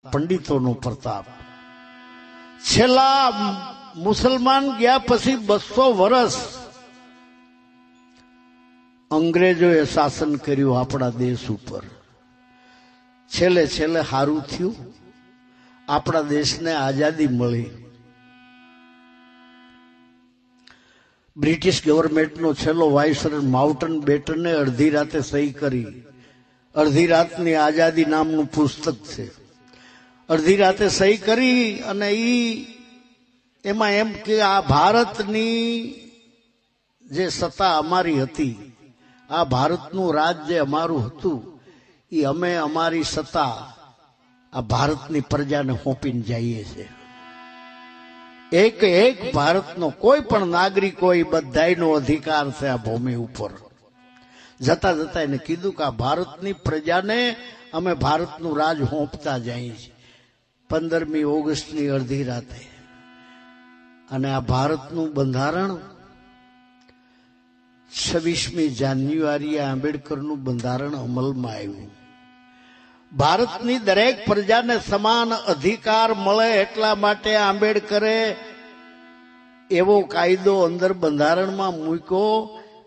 પંડિતોનો પ્રતાપ. છેલ્લા મુસલમાન ગયા પછી 200 વર્ષ અંગ્રેજોએ શાસન કર્યું આપણા દેશ ઉપર. છેલ્લે છેલ્લે સારું થયું, આપણા દેશને આઝાદી મળી. બ્રિટિશ ગવર્મેન્ટનો છેલ્લો વાઇસરોય માઉન્ટન બેટને અડધી રાતે સહી કરી. અડધી રાતની આઝાદી નામનું પુસ્તક છે. અડધી રાતે સહી કરી અને એમાં એમ કે આ ભારતની જે સત્તા અમારી હતી, આ ભારતનું રાજ જે અમારું હતું, એ અમે અમારી સત્તા આ ભારતની પ્રજાને સોંપીને જઈએ છીએ. એક એક ભારતનો કોઈ પણ નાગરિક હોય, બધાયનો અધિકાર છે આ ભૂમિ ઉપર. જતા જતા એને કીધું કે આ ભારતની પ્રજાને અમે ભારતનું રાજ સોંપતા જઈએ છીએ. 15મી ઓગસ્ટની અડધી રાતે. અને આ ભારતનું બંધારણ 26મી જાન્યુઆરીએ આંબેડકરનું બંધારણ અમલમાં આવ્યું. ભારતની દરેક પ્રજાને સમાન અધિકાર મળે એટલા માટે આંબેડકરે એવો કાયદો અંદર બંધારણમાં મૂક્યો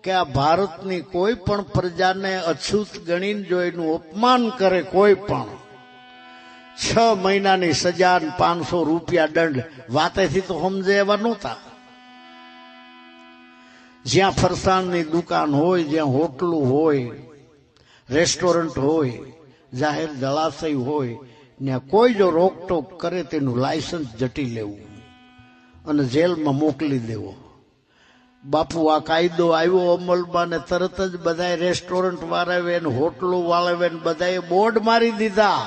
કે આ ભારતની કોઈ પણ પ્રજાને અછૂત ગણીને જો એનું અપમાન કરે કોઈ પણ, 6 મહિનાની સજા, 500 રૂપિયા દંડ. વાતેથી તો સમજે એવા નહોતા. જ્યાં ફરસાણની દુકાન હોય, જ્યાં હોટલું હોય, રેસ્ટોરન્ટ હોય, જાહેર જળાશય હોય, ત્યાં કોઈ જો રોકટોક કરે તેનું લાયસન્સ જટી લેવું અને જેલમાં મોકલી દેવો. બાપુ આ કાયદો આવ્યો અમલમાં ને તરત જ બધાએ રેસ્ટોરન્ટ વાળાએ, હોટલો વાળાએ બધાએ બોર્ડ મારી દીધા.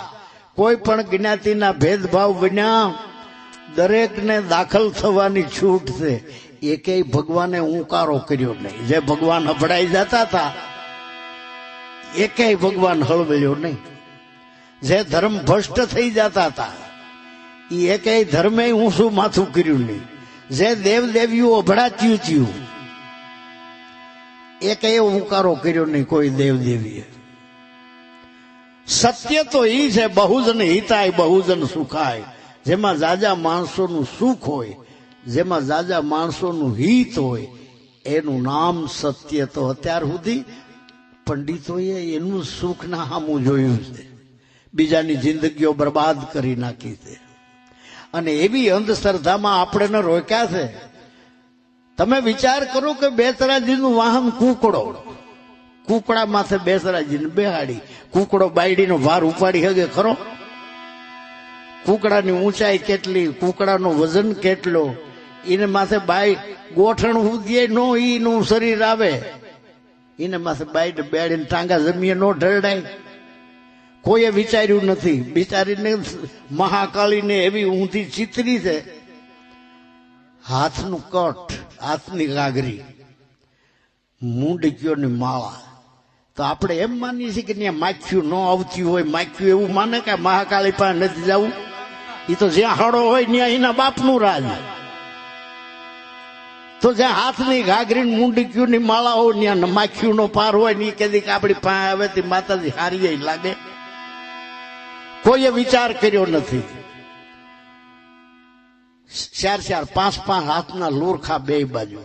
કોઈ પણ જ્ઞાતિના ભેદભાવ વિના દરેકને દાખલ થવાની છૂટ છે. એકેય ભગવાને હુંકારો કર્યો નહીં. જે ભગવાન અભડાઈ જતા હતા એકેય ભગવાન હળવેલ્યો નહીં. જે ધર્મ ભ્રષ્ટ થઈ જતા હતા એ એકેય ધર્મે ઊંચું માથું કર્યું નહીં. જે દેવદેવીઓ અભડાચ્યું થયું એકેય હુંકારો કર્યો નહીં કોઈ દેવદેવીએ. સત્ય તો એ છે, બહુજન હિતાય બહુજન સુખાય. જેમાં જાજા માણસોનું સુખ હોય, જેમાં જાજા માણસોનું હિત હોય, એનું નામ સત્ય. તો અત્યાર સુધી પંડિતોએ એનું સુખ ના સામું જોયું છે, બીજાની જિંદગીઓ બરબાદ કરી નાખી છે. અને એવી અંધશ્રદ્ધામાં આપણે રોક્યા છે. તમે વિચાર કરો કે બેસરાજીનું વાહન કૂકડો, કૂકડા માથે બેસરાજીને બેહાડી, કૂકડો બાયડીનો ભાર ઉપાડી શકે ખરો? કૂકડાની ઊંચાઈ કેટલી, કૂકડાનો વજન કેટલો, એને માથે બાઈ ગોઠણ ઉદીએ નો ઈનું શરીર આવે, એને માથે બાઈ બેડીને ટાંગા જમીએ નો ઢળડાય. કોઈએ વિચાર્યું નથી. બિચારીને મહાકાળીને એવી ઊંધી ચિતરી છે. હાથનું કટ, હાથની ગાગરી, મૂંડકીઓની માળા. તો આપણે એમ માનીએ છીએ કે ત્યાં માખ્યું ન આવતી હોય. માખ્યું એવું માને કે મહાકાળી પાસે નથી જવું. એ તો જ્યાં હળો હોય ત્યાં એના બાપનું રાજ. તો જ્યાં હાથની ગાગરી મૂંડકીઓની માળા હોય ત્યાં માખ્યું નો પાર હોય ને એ કદી કે આપણી પાસે આવે તે માતાજી હારી લાગે. કોઈએ વિચાર કર્યો નથી. 4-4, 5-5 હાથના લોરખા બે બાજુ.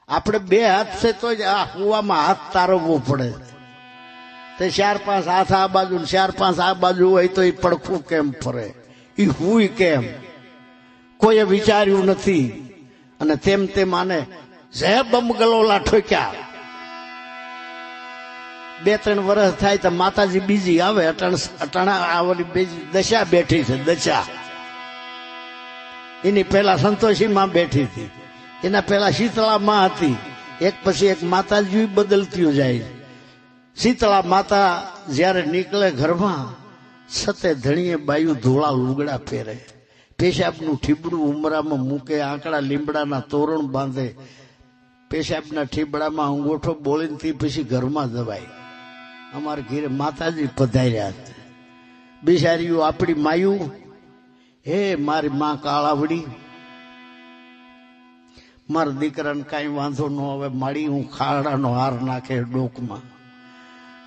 આપણે 2 હાથ છે તો જ આ કુવામાં હાથ તારવવો પડે. તે 4-5 હાથ આ બાજુ ને 4-5 આ બાજુ હોય તો એ પડખું કેમ ફરે, એ હુઈ કેમ? કોઈએ વિચાર્યું નથી. અને તેમ આને જે બમગલોલા ઠોક્યા. 2-3 વર્ષ થાય તો માતાજી બીજી આવે. અટાણા આવલી બીજી દશા બેઠી છે. દશા એની પેલા સંતોષીમાં બેઠી હતી, એના પેલા શીતળામાં હતી. એક પછી એક માતાજી બદલતી જાય. શીતળા માતા જયારે નીકળે ઘરમાં, સતે ધણીએ બાયું ધોળા લુગડા પહેરે, પેશાબનું ઠીબડું ઉમરામાં મૂકે, આંકડા લીમડાના તોરણ બાંધે, પેશાબના ઠીબડામાં અંગોઠો બોલીને તે પછી ઘરમાં જવાય. અમારા ઘરે માતાજી પધાર્યા છે. બિચારીઓ આપણી માયું, હે મારી માં કાળાવડી, મારા દીકરાને કાંઈ વાંધો ન આવે, માડી હું ખાડાનો હાર નાખે ડોકમાં.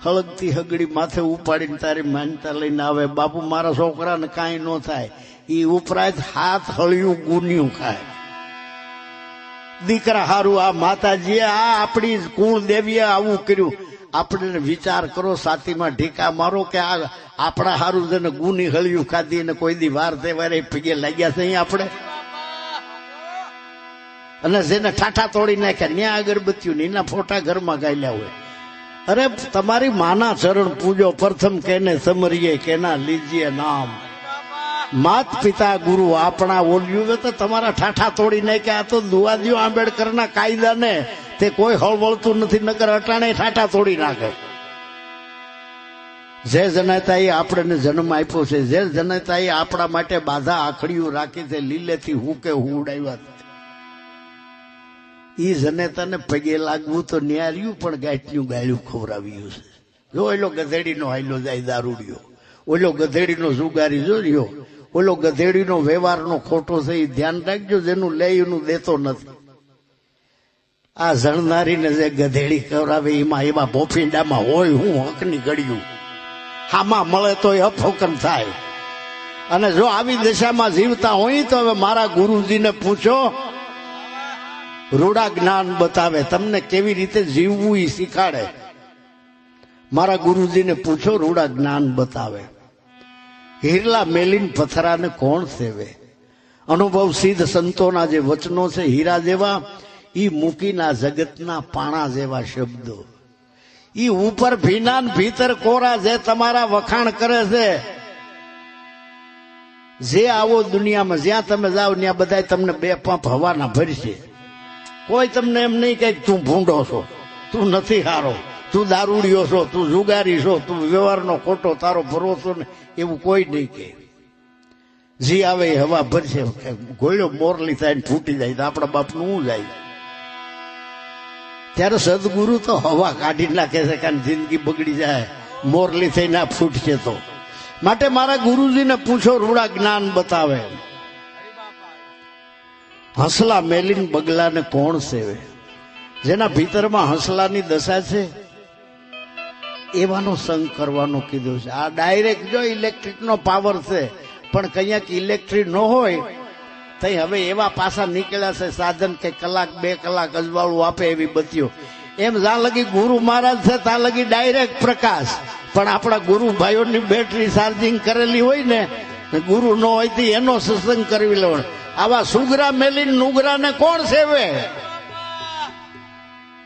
હળગતી હગડી માથે ઉપાડીને તારી માનતા લઈને આવે, બાપુ મારા છોકરાને કાંઈ ન થાય, એ ઉપરાંત હાથ હળિયું ગુન્યું ખાય. દીકરા હારું આ માતાજીએ આ આપણી કુળ દેવીએ આવું કર્યું. આપણે વિચાર કરો, સાતીમાં ઢીકા મારો કે આ આપણા હારું જેને ગુની હળિયું ખાધી અને કોઈ દી વાર તહેવારે પગે લાગ્યા છે અહીં આપણે, અને જેને ઠાઠા તોડી નાખ્યા ન્યા અગરબત્તીઓ એના ફોટા ઘરમાં ગાયલા હોય. અરે તમારી માના ચરણ પૂજો, પ્રથમ કેને સમરીએ કેના લીજીએ નામ. માત પિતા ગુરુ આપણા ઓલ્યું તો તમારા ઠાઠા તોડી નાખ્યા. તો દુવાદીઓ આંબેડકરના કાયદાને તે કોઈ હળવળતું નથી, નગર અટાણે ઠાઠા તોડી નાખે. જે જનતાએ આપણને જન્મ આપ્યો છે, જે જનતાએ આપણા માટે બાધા આખડીઓ રાખી છે, લીલેથી હુકે ઉડાવ્યા, ઈ જનેતાને પગે લાગવું તો ન્યાર્યું, પણ ગાંઠિયું ગાળ્યું ખવડાવ્યું છે. જો ઓલો ગધેડીનો હાયલો જાય દારૂડિયો, ઓલો ગધેડીનો જુગારી જો રહ્યો, ઓલો ગધેડીનો વ્યવહારનો ખોટો છે, એ ધ્યાન રાખજો, જેનું લે એનું દેતો નથી. આ જણનારીને જે ગધેડી ખવડાવે એમાં એવા ભોફીંડામાં હોય હું હકની ગળ્યું, હામાં મળે તો એ અફોકન થાય. અને જો આવી દશામાં જીવતા હોય તો હવે મારા ગુરુજીને પૂછો, રૂડા જ્ઞાન બતાવે, તમને કેવી રીતે જીવવું એ શીખાડે. મારા ગુરુજીને પૂછો, રૂડા જ્ઞાન બતાવે. હીરલા મેલીન પથરાને કોણ સેવે? અનુભવ સિદ્ધ સંતોના જે વચનો છે હીરા જેવા, ઈ મૂકીના જગતના પાણા જેવા શબ્દો. ઈ ઉપર ભીના ભીતર કોરા, જે તમારા વખાણ કરે છે. જે આવો દુનિયામાં જ્યાં તમે જાઓ ત્યાં બધા તમને બે પંપ હવાના ભરશે. કોઈ તમને એમ નહીં કે તું ભૂંડો છો, તું નથી હારો, તું દારૂડિયો છો, તું જુગારી છો, તું વ્યવહારનો ખોટો, તારો ભરોસો ને એવું કોઈ નહીં કે. જી આવે એ હવા ભરશે. ગોળ્યો મોરલી થાય ને ફૂટી જાય તો આપણા બાપનું શું જાય? ત્યારે સદગુરુ તો હવા કાઢી નાખે છે, કારણ જિંદગી બગડી જાય, મોરલી થઈ ના ફૂટશે તો. માટે મારા ગુરુજીને પૂછો, રૂડા જ્ઞાન બતાવે. હંસલા મેલીન બગલાને કોણ સેવે? જેના ભીતરમાં હંસલાની દશા છે એવાનો સંગ કરવાનો કીધું છે. આ ડાયરેક્ટ જો ઇલેક્ટ્રિકનો પાવર છે, પણ કંઈક ઇલેક્ટ્રિક ન હોય તો હવે એવા પાસા નીકળ્યા છે સાધન કે કલાક 2 કલાક અજવાળું આપે એવી બત્તીઓ. એમ જ્યાં લગી ગુરુ મહારાજ છે ત્યાં લગી ડાયરેક્ટ પ્રકાશ. પણ આપણા ગુરુ ભાઈઓની બેટરી ચાર્જિંગ કરેલી હોય ને, ગુરુ ન હોય તો એનો સત્સંગ કરવી લેવાનો. આવા સુગરા મેલીન નુગરાને કોણ સેવે?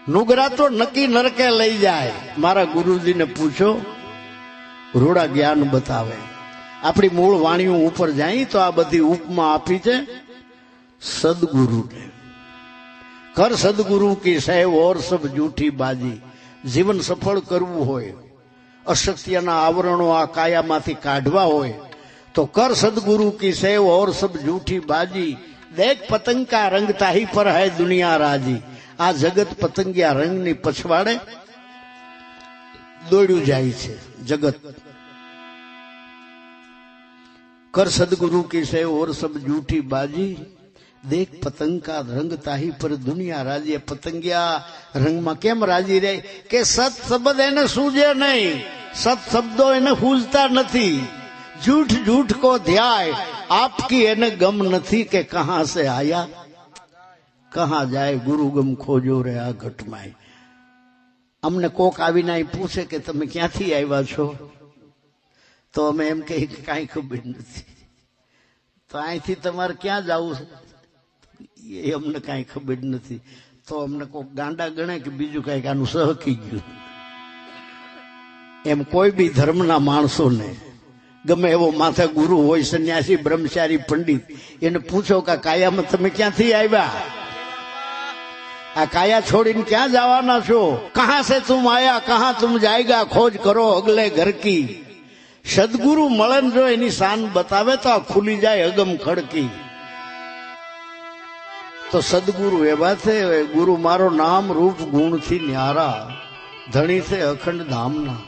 નુગરા તો નક્કી નરકે લઈ જાય. મારા ગુરુજીને પૂછો, રૂડા જ્ઞાન બતાવે. આપણી મૂળ વાણીઓ ઉપર જાય તો આ બધી ઉપમા આપી છે સદગુરુને. કર સદગુરુ કી સહેવ ઓર સબ જૂઠી બાજી. જીવન સફળ કરવું હોય, અશક્તિના આવરણો આ કાયામાંથી કાઢવા હોય તો કર સદગુરુ કી સેવ ઓર સબ જૂઠી બાજી. દેખ પતંગ કા રંગ તાહી પર હૈ દુનિયા રાજી. આ જગત પતંગિયા રંગની પછવાડે દોડ્યું જાય છે જગત. कर सदगुरु की सेव और सब झूठी बाजी. देख पतंग का रंग ताही पर दुनिया राजी. पतंगिया रंग में केम राजी रहे કે સત શબ્દ એને સૂજે નહીં, સત શબ્દો એને સૂજતા નથી. झूठ झूठ को ध्याय आपकी એને ગમ નથી કે કહાં से आया कहां जाए. गुरु गम खोजो रे આ ઘટમાં. અમને કોક આવીને અહીં પૂછે કે તમે ક્યાંથી આવ્યા છો, તો અમે એમ કહીએ કે કાંઈ ખબર નથી. તો અહીંથી તમારે ક્યાં જવું છે એ અમને કાંઈ ખબર નથી. તો અમને કોઈક ગાંડા ગણે કે બીજું કાંઈક આનું સહકી ગયું. એમ કોઈ બી ધર્મના માણસોને ગમે એવો માથે ગુરુ હોય, સંન્યાસી, બ્રહ્મચારી, પંડિત, એને પૂછો કે કાયામાં તમે ક્યાંથી આવ્યા, આ કાયા છોડીને ક્યાં જવાના છો, કહાં સે તુમ આયા કહાં તુમ જાયગા, ખોજ કરો અગલે ઘર કી. સદગુરુ મળે ને જો એની શાન બતાવે તો આ ખુલી જાય અગમ ખડકી. તો સદગુરુ એવા છે, ગુરુ મારો નામ રૂપ ગુણથી ન્યારા, ધણી છે અખંડ ધામના.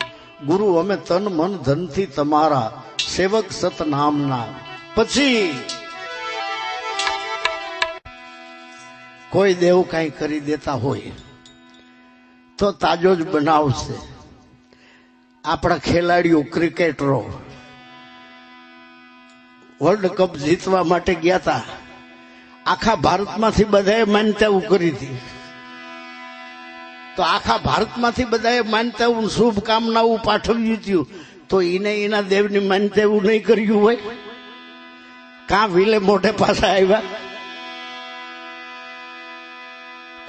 ગુરુ અમે તન મન ધનથી તમારા, સેવક સત નામના. પછી કોઈ દેવ કાંઈ કરી દેતા હોય તો તાજો જ બનાવશે. આપણા ખેલાડીઓ ક્રિકેટરો વર્લ્ડ કપ જીતવા માટે ગયા હતા. આખા ભારતમાંથી બધાએ માન્યતાઓ કરી હતી. તો આખા ભારતમાંથી બધાએ માન્યતાઓ શુભકામનાઓ પાઠવ્યું હતું. તો એને એના દેવની માન્યતાઓ નહીં કર્યું હોય? કાં વિલે મોઢે પાછા આવ્યા?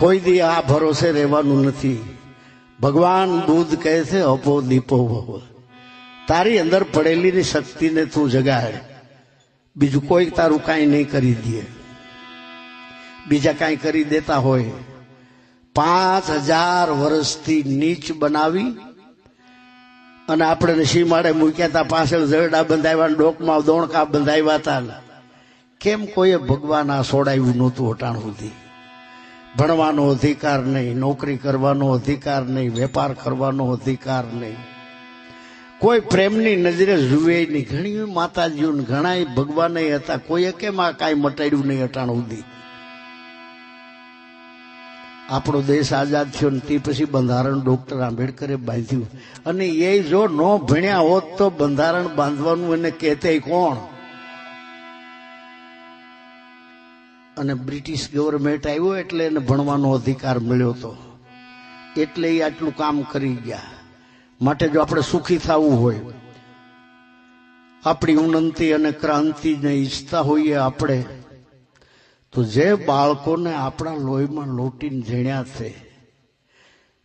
કોઈ દી આ ભરોસે રહેવાનું નથી. ભગવાન બુદ્ધ કહે છે અપો દીપો ભવ, તારી અંદર પડેલીની શક્તિને તું જગાડ. બીજું કોઈ તારું કાંઈ નહીં કરી દે. બીજા કાંઈ કરી દેતા હોય 5000 વર્ષથી નીચ બનાવી અને આપણે સીમાડે મૂક્યા હતા. પાછળ જરડા બંધાવ્યા, ડોકમાં દોણકા બંધાવ્યા હતા. કેમ કોઈએ ભગવાન આ છોડાવ્યું નહોતું અટાણ સુધી? ભણવાનો અધિકાર નહીં, નોકરી કરવાનો અધિકાર નહીં, વેપાર કરવાનો અધિકાર નહીં, કોઈ પ્રેમની નજરે જુએ નહીં. ઘણી માતાજીઓ ઘણા ભગવાન હતા, કોઈએ કેમ આ કાંઈ મટાડ્યું નહીં અટાણ સુધી? આપણો દેશ આઝાદ થયો ને તે પછી બંધારણ ડોક્ટર આંબેડકરે બાંધ્યું. અને એ જો ન ભણ્યા હોત તો બંધારણ બાંધવાનું એને કહેતે કોણ? અને બ્રિટિશ ગવર્મેન્ટ આવ્યો એટલે એને ભણવાનો અધિકાર મળ્યો હતો, એટલે એ આટલું કામ કરી ગયા. માટે જો આપણે સુખી થવું હોય, આપણી ઉન્નતિ અને ક્રાંતિને ઈચ્છતા હોઈએ આપણે, તો જે બાળકોને આપણા લોહીમાં લોટીને ઝીણ્યા છે,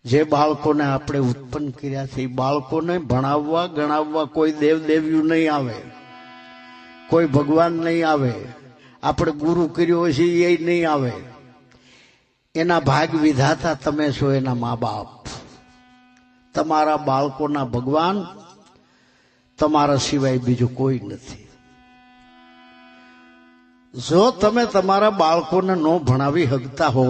જે બાળકોને આપણે ઉત્પન્ન કર્યા છે, એ બાળકોને ભણાવવા ગણાવવા કોઈ દેવદેવીઓ નહીં આવે, કોઈ ભગવાન નહીં આવે, આપણે ગુરુ કર્યો છે એ નહીં આવે. એના ભાગ વિધાતા તમે છો, એના મા બાપ. તમારા બાળકોના ભગવાન તમારા સિવાય બીજું કોઈ નથી. જો તમે તમારા બાળકોને ન ભણાવી શકતા હો